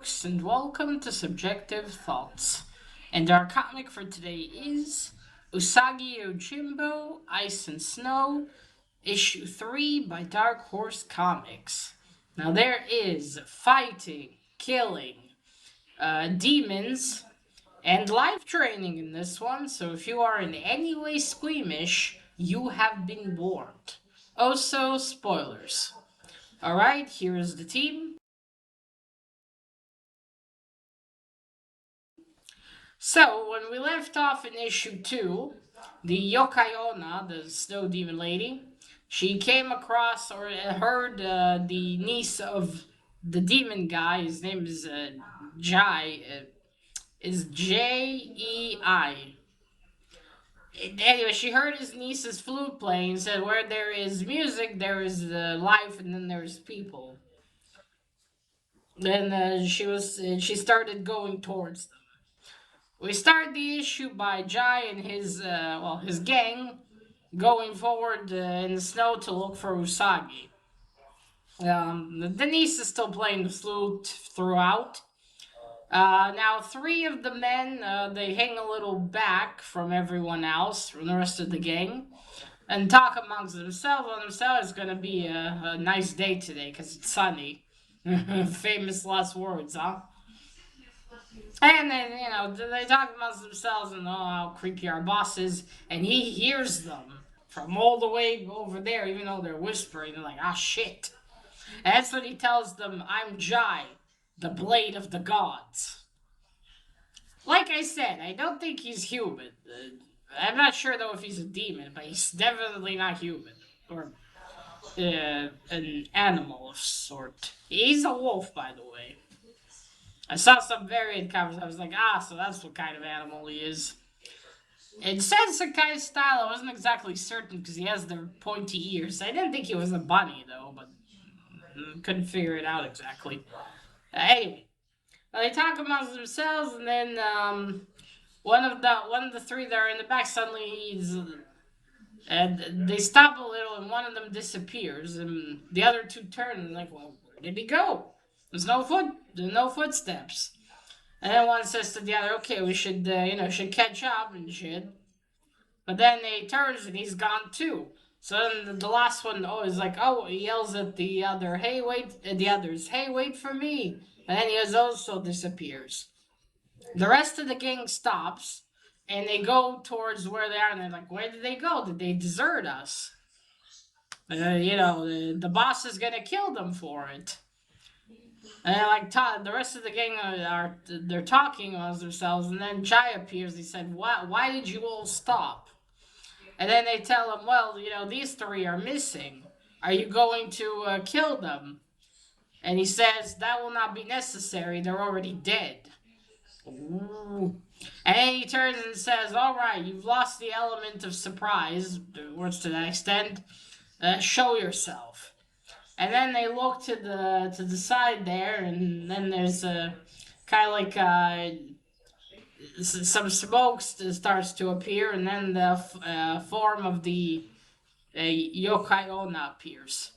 folks, and welcome to Subjective Thoughts. And our comic for today is Usagi Yojimbo, Ice and Snow, issue 3 by Dark Horse Comics. Now, there is fighting, killing, demons, and life training in this one, so if you are in any way squeamish, you have been warned. Also, spoilers. Alright, here is the team. So, when we left off in issue 2, the Yokai Onna, the snow demon lady, she came across or heard the niece of the demon guy. His name is Jai. Is Jei. Anyway, she heard his niece's flute playing and said, "Where there is music, there is life, and then there's people." Then she started going towards them. We start the issue by Jai and his gang going forward in the snow to look for Usagi. Denise is still playing the flute throughout. Now, three of the men, they hang a little back from everyone else, from the rest of the gang, and talk amongst themselves. On themselves, it's gonna be a nice day today because it's sunny. Famous last words, huh? And then, they talk amongst themselves and how creepy our boss is, and he hears them from all the way over there, even though they're whispering. They're like, ah, shit. And that's when he tells them, "I'm Jai, the blade of the gods." Like I said, I don't think he's human. I'm not sure, though, if he's a demon, but he's definitely not human. Or an animal of sort. He's a wolf, by the way. I saw some variant covers. I was like, so that's what kind of animal he is. It said Sakai's style. I wasn't exactly certain because he has the pointy ears. I didn't think he was a bunny, though, but couldn't figure it out exactly. Anyway, they talk amongst themselves, and then one of the three that are in the back suddenly and they stop a little, and one of them disappears, and the other two turn and like, well, where did he go? There's no footsteps. And then one says to the other, "Okay, we should catch up and shit." But then he turns and he's gone too. So then the last one, is like, he yells at the other, "Hey, wait!" At the others, "Hey, wait for me!" And then he also disappears. The rest of the gang stops, and they go towards where they are, and they're like, "Where did they go? Did they desert us?" The boss is gonna kill them for it. And the rest of the gang they're talking amongst themselves, and then Jai appears. He said, Why did you all stop?" And then they tell him, "Well, these three are missing. Are you going to kill them?" And he says, "That will not be necessary. They're already dead." Ooh. And then he turns and says, "All right, you've lost the element of surprise." Words to that extent. Show yourself. And then they look to the side there, and then there's a kind of like some smoke starts to appear, and then the form of the Yokai Onna appears.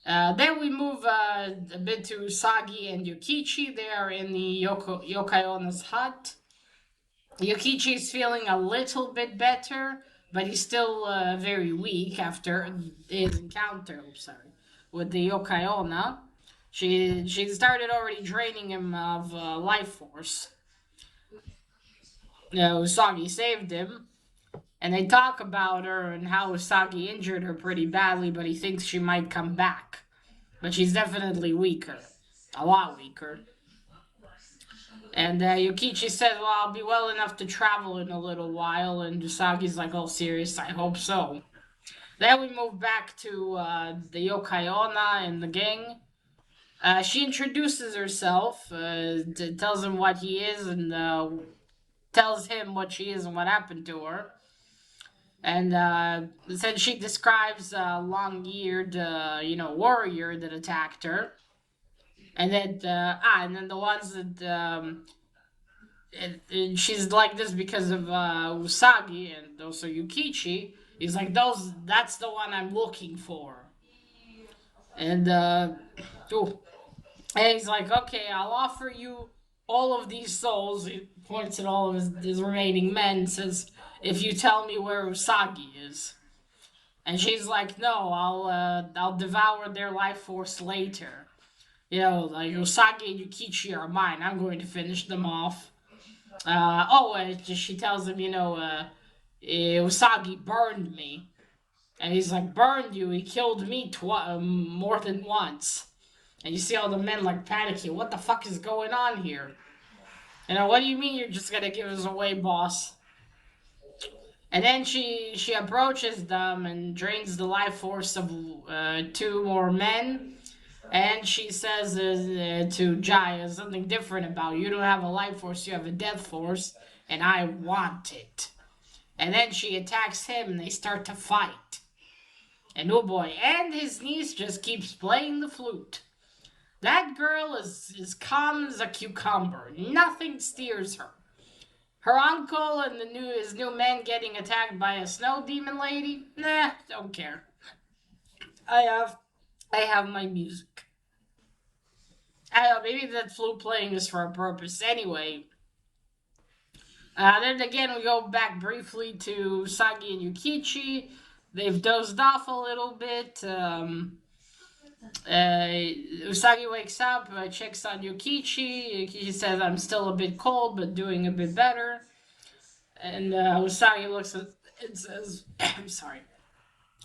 Then we move a bit to Usagi and Yukichi. They are in the Yokai Onna's hut. Yukichi is feeling a little bit better, but he's still very weak after his encounter. With the Yokai Onna. She started already draining him of life force. Usagi saved him, and they talk about her and how Usagi injured her pretty badly, but he thinks she might come back. But she's definitely weaker, a lot weaker. And Yukichi says, "Well, I'll be well enough to travel in a little while." And Usagi's like, "Oh, serious? I hope so." Then we move back to the Yokai Onna and the gang. She introduces herself, tells him what he is, and tells him what she is and what happened to her. And then she describes a long-eared, warrior that attacked her. And then the ones that and she's like this because of Usagi and also Yukichi. He's like, that's the one I'm looking for. And ooh. And he's like, okay, I'll offer you all of these souls. He points at all of his remaining men and says, if you tell me where Usagi is. And she's like, no, I'll devour their life force later. Like Usagi and Yukichi are mine. I'm going to finish them off. She tells him, Usagi burned me. And he's like, burned you? He killed me more than once. And you see all the men like panicking. What the fuck is going on here? What do you mean you're just gonna give us away, boss? And then she approaches them and drains the life force of two more men. And she says to Jaya something different about you. You don't have a life force, you have a death force, and I want it. And then she attacks him and they start to fight. And oh boy, and his niece just keeps playing the flute. That girl is calm as a cucumber. Nothing steers her. Her uncle and his new man getting attacked by a snow demon lady? Nah, don't care. I have I have my music. I don't know, maybe that flute playing is for a purpose. Anyway, then again we go back briefly to Sagi and Yukichi. They've dozed off a little bit. Usagi wakes up, checks on Yukichi. Yukichi says, I'm still a bit cold, but doing a bit better. And Usagi looks at and says, I'm sorry.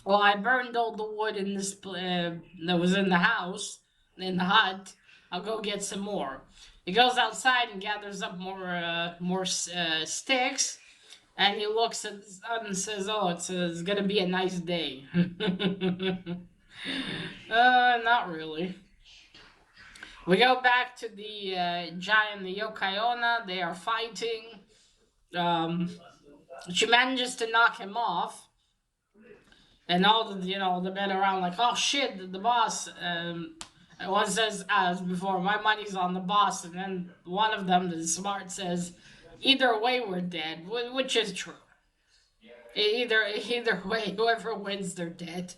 Well, I burned all the wood in this that was in the house, in the hut. I'll go get some more. He goes outside and gathers up more sticks, and he looks at the sun and says, "Oh, it's gonna be a nice day." Not really. We go back to the giant, the Yokaiona. They are fighting. Um, she manages to knock him off, and all the men around like, oh shit, the boss. And one says, as before, my money's on the boss, and then one of them, the smart, says, either way we're dead, which is true. Either way, whoever wins, they're dead.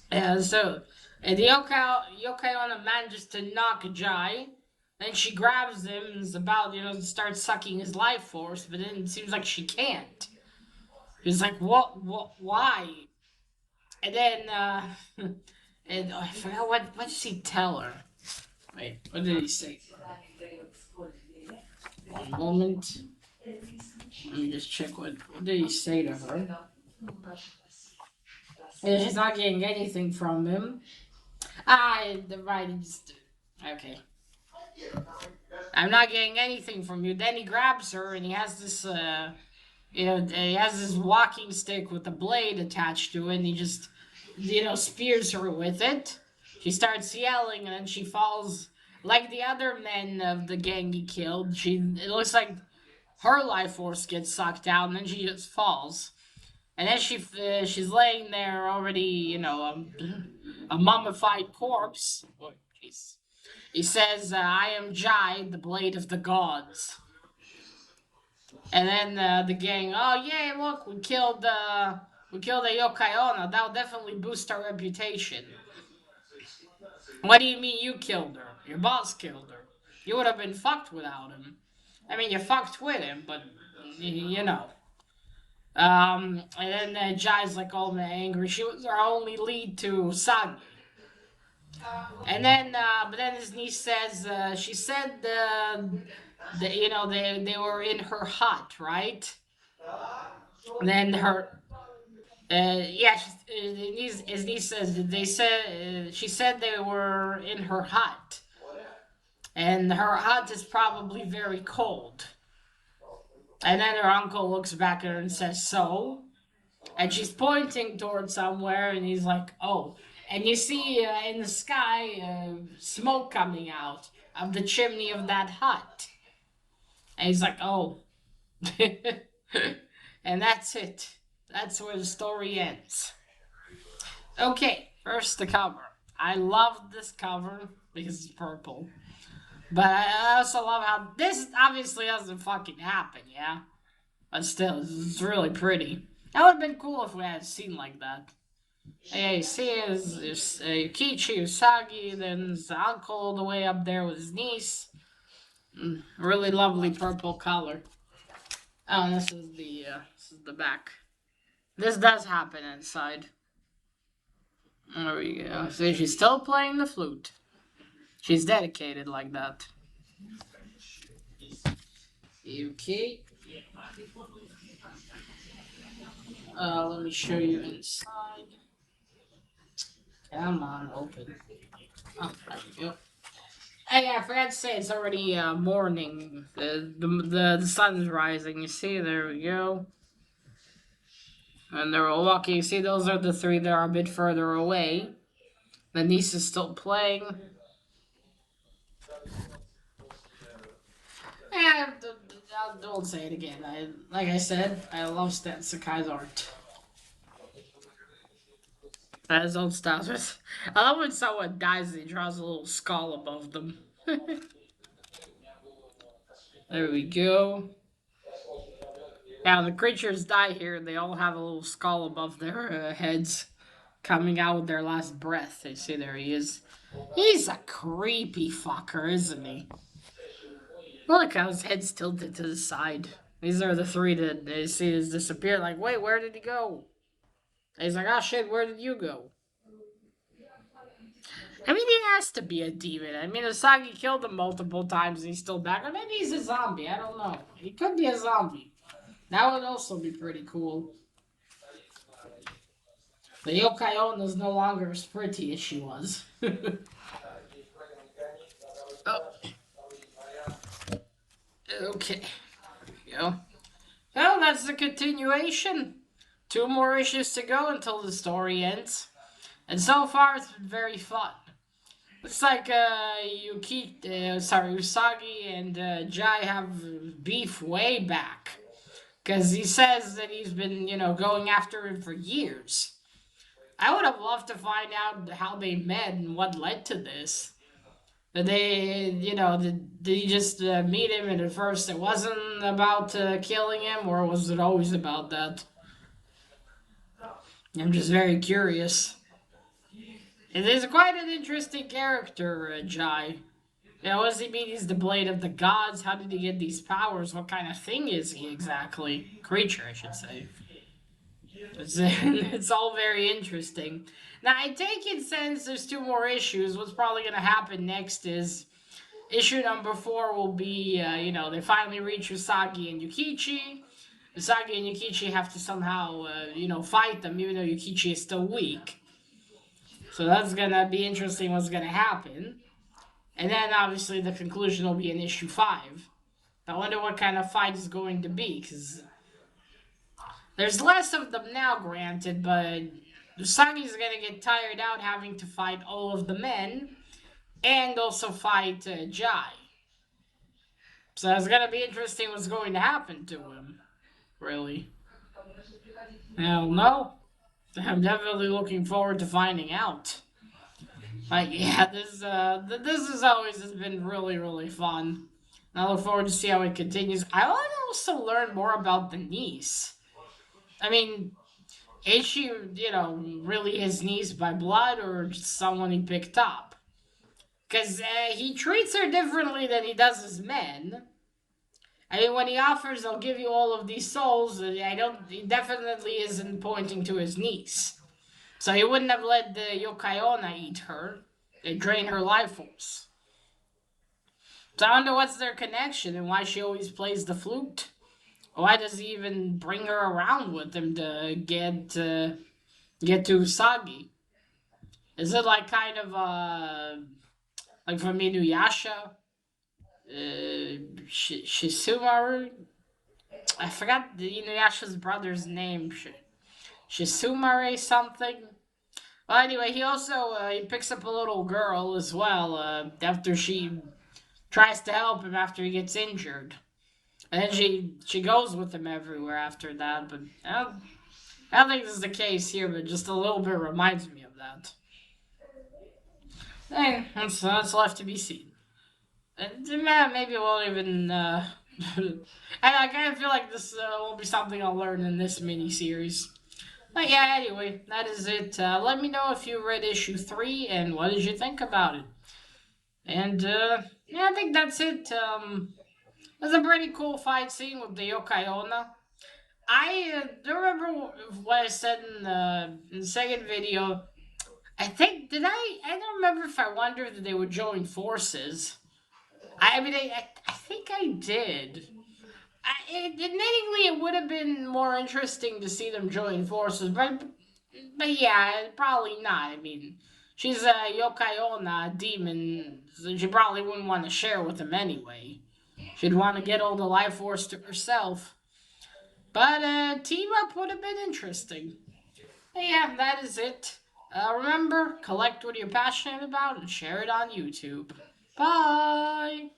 And the Yokai manages to knock Jai. Then she grabs him and is about, to start sucking his life force, but then it seems like she can't. He's like, what, why? And then, and I forgot what does he tell her? Wait, what did he say? One moment. Let me just check what did he say to her. And she's not getting anything from him. The writing's okay. I'm not getting anything from you. Then he grabs her and he has this, he has this walking stick with a blade attached to it, and he just, spears her with it. She starts yelling, and then she falls like the other men of the gang he killed. It looks like her life force gets sucked out, and then she just falls. And then she's laying there already, a mummified corpse. Oh, jeez. He says, "I am Jai, the blade of the gods." And then the gang, oh yay, look, we killed a Yokaiona. That'll definitely boost our reputation. What do you mean you killed her? Your boss killed her. You would have been fucked without him. I mean, you fucked with him, but you know. And then Jai's like all angry. She was our only lead to Sagi. And then, but then his niece says, she said they were in her hut, right? And then yeah, his niece says she said they were in her hut, and her hut is probably very cold. And then her uncle looks back at her and says, "So?" And she's pointing towards somewhere, and he's like, "Oh." And you see in the sky smoke coming out of the chimney of that hut. And he's like, "Oh." And that's it. That's where the story ends. Okay, first the cover. I love this cover because it's purple. But I also love how this obviously doesn't fucking happen, yeah? But still, it's really pretty. That would have been cool if we had a scene like that. Yeah, you see is Yukichi, Usagi, then his uncle all the way up there with his niece. Really lovely purple color. Oh, and this is the back. This does happen inside. There we go. So she's still playing the flute. She's dedicated like that. Okay. Let me show you inside. Come on, open. Oh, there we go. Hey, yeah, I forgot to say it's already morning. The sun's rising. You see, there we go. And they're all walking. You see, those are the three that are a bit further away. The niece is still playing. Yeah, don't say it again. Like I said, I love Stan Sakai's art. His own styles. I love when someone dies and he draws a little skull above them. There we go. Now the creatures die here. They all have a little skull above their heads, coming out with their last breath. They see there he is. He's a creepy fucker, isn't he? Look how his head's tilted to the side. These are the three that they see has disappeared. Like, wait, where did he go? And he's like, oh shit, where did you go? I mean, he has to be a demon. I mean, Usagi killed him multiple times and he's still back. Or maybe he's a zombie. I don't know. He could be a zombie. That would also be pretty cool. The Yokai Onna is no longer as pretty as she was. Oh, okay. There we go. Well, that's the continuation. Two more issues to go until the story ends. And so far, it's been very fun. Looks like Usagi and Jai have beef way back. Because he says that he's been, going after him for years. I would have loved to find out how they met and what led to this. Did they, did he just meet him and at first it wasn't about killing him, or was it always about that? I'm just very curious. It is quite an interesting character, Jai. What does he mean he's the blade of the gods? How did he get these powers? What kind of thing is he exactly? Creature, I should say. It's all very interesting. Now, I take it since there's two more issues, what's probably going to happen next is issue number 4 will be, they finally reach Usagi and Yukichi. Usagi and Yukichi have to somehow, fight them, even though Yukichi is still weak. So that's going to be interesting what's going to happen. And then, obviously, the conclusion will be in issue 5. I wonder what kind of fight is going to be, because there's less of them now, granted, but Usagi's gonna get tired out having to fight all of the men and also fight Jai. So it's gonna be interesting what's going to happen to him, really. I don't know. I'm definitely looking forward to finding out. But yeah, this has always has been really, really fun. And I look forward to see how it continues. I want to also learn more about the niece. I mean, is she, really his niece by blood or just someone he picked up? Because he treats her differently than he does his men. I mean, when he offers, I'll give you all of these souls, he definitely isn't pointing to his niece. So he wouldn't have let the Yokai Onna eat her. They drain her life force. So I wonder what's their connection and why she always plays the flute. Why does he even bring her around with him to get to Usagi? Is it like kind of like from Inuyasha? Shisumaru? I forgot the Inuyasha's brother's name. Shisumare something? Well, anyway, he also he picks up a little girl as well after she tries to help him after he gets injured. And then she goes with him everywhere after that, but I don't think this is the case here, but just a little bit reminds me of that. Hey, that's left to be seen. And maybe it won't even. And I kind of feel like this won't be something I'll learn in this mini series. But yeah, anyway, that is it. Let me know if you read issue 3 and what did you think about it. And yeah, I think that's it. There's a pretty cool fight scene with the Yokai Onna. I do remember what I said in the second video. I think did I don't remember if I wondered that they would join forces. I mean, I think I did. Admittingly, it would have been more interesting to see them join forces, but yeah, probably not. I mean, she's a yokai onna, a demon, so she probably wouldn't want to share with them anyway. She'd want to get all the life force to herself. But team up would have been interesting. But yeah, that is it. Remember, collect what you're passionate about and share it on YouTube. Bye!